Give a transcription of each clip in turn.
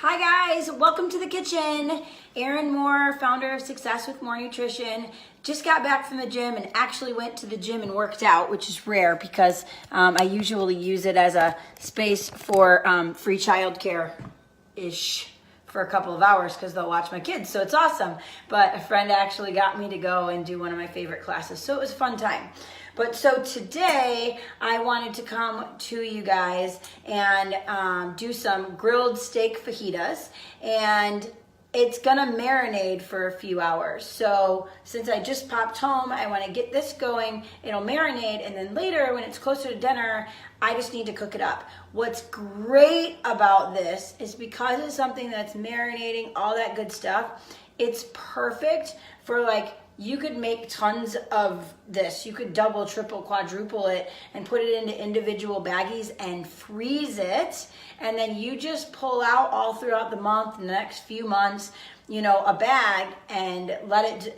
Hi guys, welcome to the kitchen. Erin Moore, founder of Success with More Nutrition. Just got back from the gym and actually went to the gym and worked out, which is rare because I usually use it as a space for free childcare-ish for a couple of hours because they'll watch my kids, so it's awesome. But a friend actually got me to go and do one of my favorite classes, so it was a fun time. But so today I wanted to come to you guys and do some grilled steak fajitas, and it's gonna marinate for a few hours. So since I just popped home, I wanna get this going. It'll marinate, and then later when it's closer to dinner, I just need to cook it up. What's great about this is because it's something that's marinating, all that good stuff, it's perfect for you could make tons of this. You could double, triple, quadruple it and put it into individual baggies and freeze it. And then you just pull out all throughout the month, in the next few months, a bag and let it,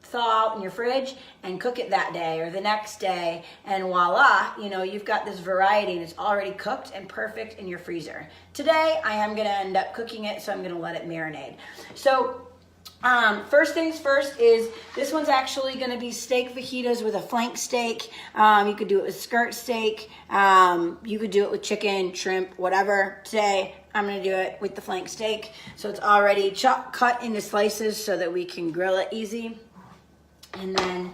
thaw out in your fridge and cook it that day or the next day. And voila, you've got this variety and it's already cooked and perfect in your freezer. Today, I am gonna end up cooking it, so I'm gonna let it marinate. So, first things first is this one's actually going to be steak fajitas with a flank steak. You could do it with skirt steak. You could do it with chicken, shrimp, whatever. Today, I'm going to do it with the flank steak. So it's already cut into slices so that we can grill it easy. And then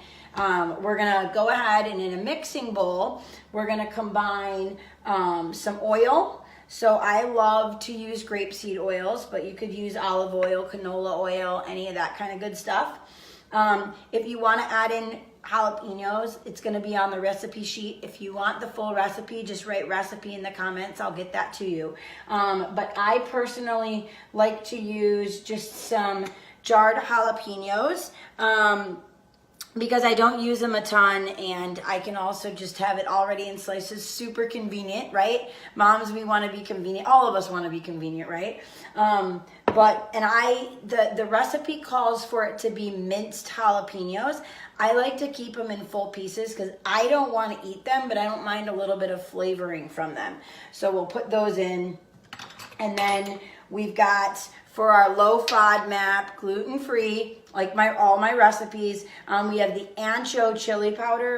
we're going to go ahead and in a mixing bowl, we're going to combine some oil. So I love to use grapeseed oils, but you could use olive oil, canola oil, any of that kind of good stuff. If you want to add in jalapenos, it's going to be on the recipe sheet. If you want the full recipe, just write recipe in the comments. I'll get that to you. But I personally like to use just some jarred jalapenos. Because I don't use them a ton, and I can also just have it already in slices. Super convenient, right? Moms, we want to be convenient. All of us want to be convenient, right? The recipe calls for it to be minced jalapenos. I like to keep them in full pieces because I don't want to eat them, but I don't mind a little bit of flavoring from them. So we'll put those in, and then we've got, for our low FODMAP, gluten-free, like all my recipes, we have the ancho chili powder,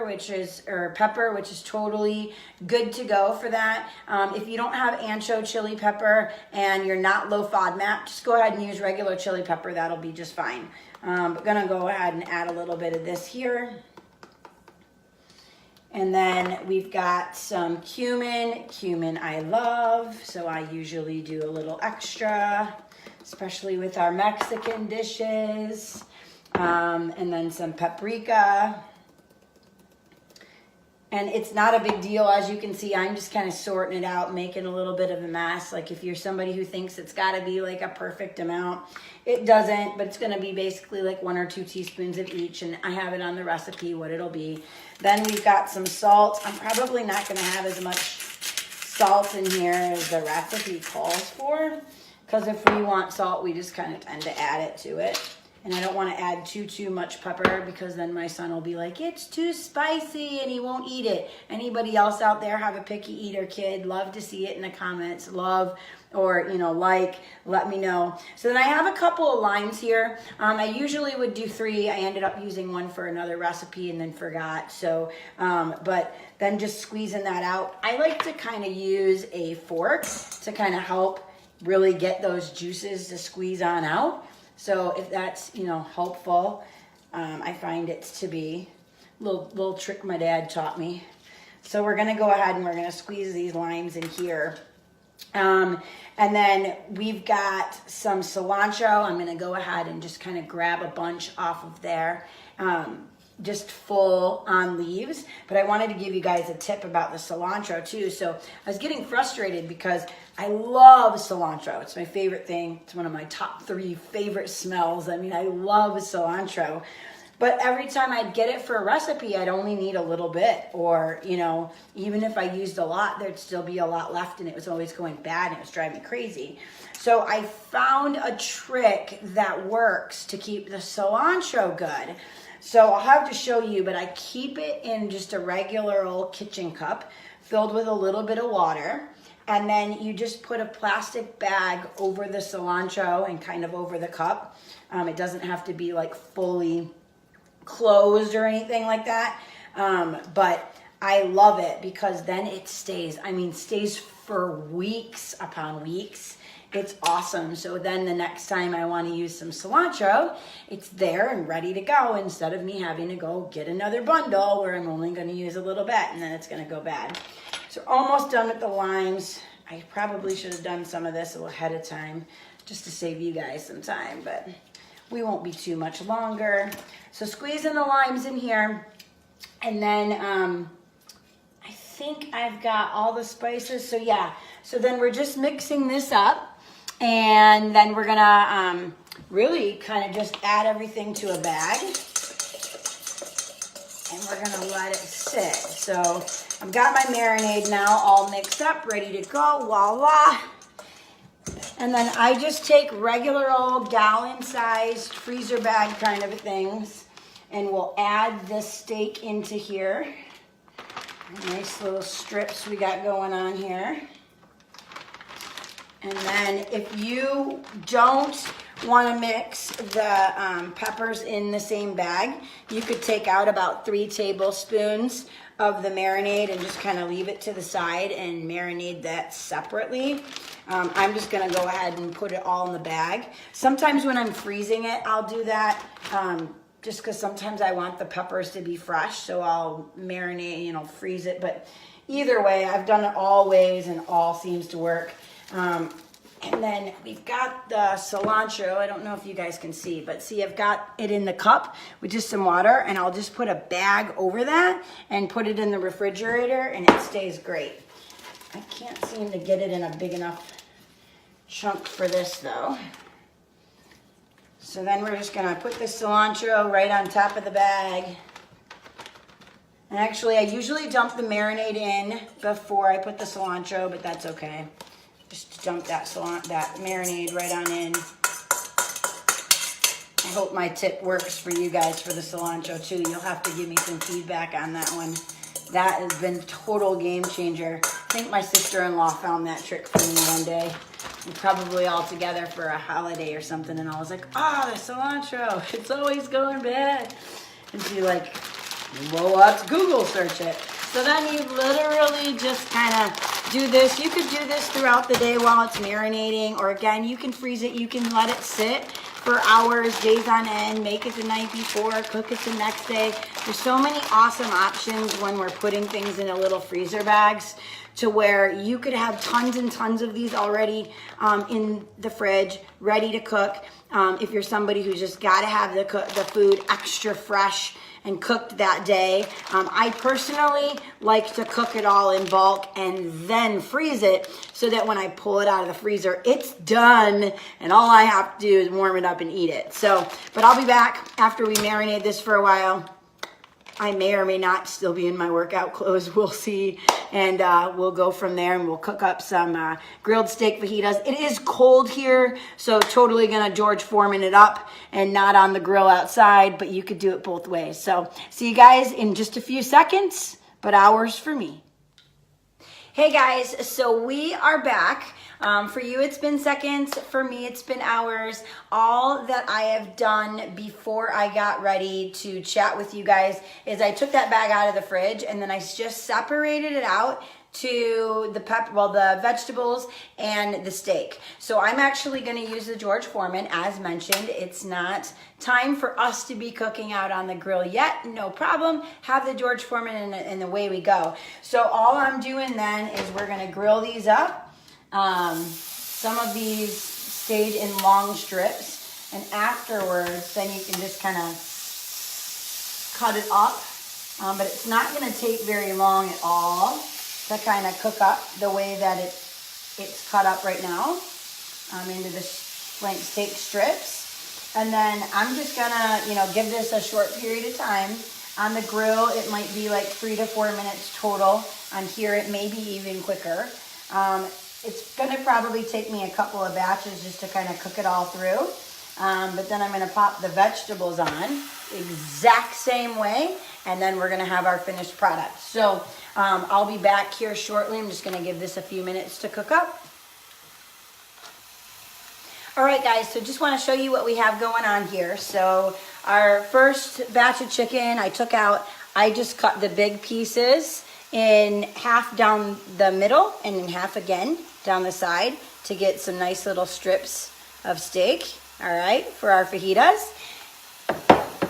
pepper, which is totally good to go for that. If you don't have ancho chili pepper and you're not low FODMAP, just go ahead and use regular chili pepper. That'll be just fine. I'm gonna go ahead and add a little bit of this here. And then we've got some cumin. Cumin I love, so I usually do a little extra, especially with our Mexican dishes. And then some paprika. And it's not a big deal. As you can see, I'm just kind of sorting it out, making a little bit of a mess. Like if you're somebody who thinks it's got to be like a perfect amount, it doesn't, but it's going to be basically like 1 or 2 teaspoons of each. And I have it on the recipe, what it'll be. Then we've got some salt. I'm probably not going to have as much salt in here as the recipe calls for, because if we want salt, we just kind of tend to add it to it. And I don't want to add too much pepper because then my son will be like, it's too spicy, and he won't eat it. Anybody else out there have a picky eater kid? Love to see it in the comments. Love, or let me know. So then I have a couple of limes here. I usually would do 3. I ended up using 1 for another recipe and then forgot. So, but then just squeezing that out. I like to kind of use a fork to kind of help really get those juices to squeeze on out. So if that's, helpful, I find it to be a little trick my dad taught me. So we're going to go ahead and we're going to squeeze these limes in here. And then we've got some cilantro. I'm going to go ahead and just kind of grab a bunch off of there. Just full on leaves, but I wanted to give you guys a tip about the cilantro too. So I was getting frustrated because I love cilantro. It's my favorite thing. It's one of my top 3 favorite smells. I mean, I love cilantro, but every time I'd get it for a recipe, I'd only need a little bit, or, even if I used a lot, there'd still be a lot left and it was always going bad and it was driving me crazy. So I found a trick that works to keep the cilantro good. So I'll have to show you, but I keep it in just a regular old kitchen cup filled with a little bit of water. And then you just put a plastic bag over the cilantro and kind of over the cup. It doesn't have to be like fully closed or anything like that. But I love it because then it stays. I mean, stays for weeks upon weeks. It's awesome. So then the next time I want to use some cilantro, it's there and ready to go instead of me having to go get another bundle where I'm only going to use a little bit and then it's going to go bad. So almost done with the limes. I probably should have done some of this a little ahead of time just to save you guys some time, but we won't be too much longer. So squeezing the limes in here, and then I think I've got all the spices. So yeah, so then we're just mixing this up, and then we're gonna really kind of just add everything to a bag, and we're gonna let it sit. So I've got my marinade now all mixed up, ready to go, voila. And then I just take regular old gallon-sized freezer bag kind of things, and we'll add this steak into here. Nice little strips we got going on here. And then if you don't want to mix the peppers in the same bag, you could take out about 3 tablespoons of the marinade and just kind of leave it to the side and marinate that separately. I'm just gonna go ahead and put it all in the bag. Sometimes when I'm freezing it, I'll do that just because sometimes I want the peppers to be fresh, so I'll marinate, freeze it. But either way, I've done it all ways and all seems to work. And then we've got the cilantro. I don't know if you guys can see, but see, I've got it in the cup with just some water, and I'll just put a bag over that and put it in the refrigerator, and it stays great. I can't seem to get it in a big enough chunk for this though. So then we're just gonna put the cilantro right on top of the bag. And actually, I usually dump the marinade in before I put the cilantro, but that's okay. Just dump that marinade right on in. I hope my tip works for you guys for the cilantro too. You'll have to give me some feedback on that one. That has been total game changer. I think my sister-in-law found that trick for me one day. We probably all together for a holiday or something, and I was like, the cilantro, it's always going bad. And she like, well, let's Google search it. So then you literally just kind of do this. You could do this throughout the day while it's marinating, or again, you can freeze it. You can let it sit for hours, days on end, make it the night before, cook it the next day. There's so many awesome options when we're putting things in a little freezer bags to where you could have tons and tons of these already in the fridge, ready to cook. If you're somebody who's just gotta have the food extra fresh and cooked that day. I personally like to cook it all in bulk and then freeze it so that when I pull it out of the freezer, it's done and all I have to do is warm it up and eat it. So, but I'll be back after we marinate this for a while. I may or may not still be in my workout clothes. We'll see. And we'll go from there and we'll cook up some grilled steak fajitas. It is cold here, so totally gonna George Foreman it up and not on the grill outside, but you could do it both ways. So see you guys in just a few seconds, but hours for me. Hey guys, so we are back. For you, it's been seconds. For me, it's been hours. All that I have done before I got ready to chat with you guys is I took that bag out of the fridge and then I just separated it out to the vegetables and the steak. So I'm actually going to use the George Foreman. As mentioned, it's not time for us to be cooking out on the grill yet. No problem. Have the George Foreman and away we go. So all I'm doing then is we're going to grill these up. Some of these stayed in long strips, and afterwards then you can just kind of cut it up, but it's not going to take very long at all to kind of cook up the way that it's cut up right now into the flank steak strips. And then I'm just gonna give this a short period of time on the grill. It might be like 3 to 4 minutes total. On here it may be even quicker. It's going to probably take me a couple of batches just to kind of cook it all through. But then I'm going to pop the vegetables on the exact same way. and then we're gonna have our finished product. So I'll be back here shortly. I'm just gonna give this a few minutes to cook up. All right, guys, so just want to show you what we have going on here. So our first batch of chicken I took out, I just cut the big pieces in half down the middle and in half again down the side to get some nice little strips of steak, all right, for our fajitas.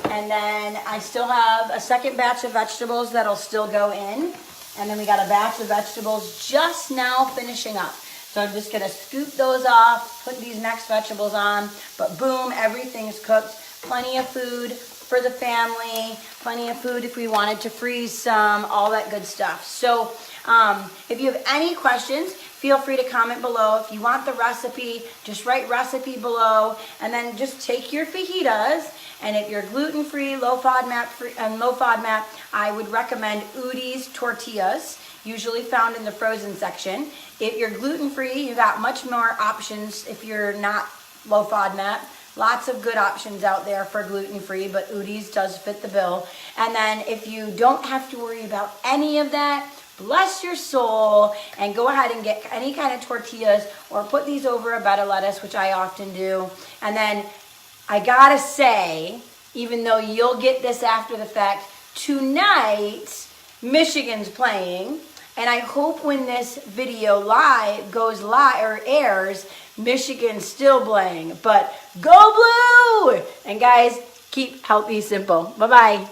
And then I still have a second batch of vegetables that'll still go in. And then we got a batch of vegetables just now finishing up. So I'm just gonna scoop those off, put these next vegetables on, but boom, everything's cooked. Plenty of food for the family, plenty of food if we wanted to freeze some, all that good stuff. So if you have any questions, feel free to comment below. If you want the recipe, just write recipe below, and then just take your fajitas, and if you're gluten-free, low FODMAP, I would recommend Udi's tortillas, usually found in the frozen section. If you're gluten-free, you got much more options if you're not low FODMAP. Lots of good options out there for gluten-free, but Udi's does fit the bill. And then if you don't have to worry about any of that, bless your soul, and go ahead and get any kind of tortillas or put these over a bed of lettuce, which I often do. And then I gotta say, even though you'll get this after the fact, tonight Michigan's playing, and I hope when this video goes live or airs, Michigan's still playing. But go blue! And guys, keep healthy simple. Bye-bye.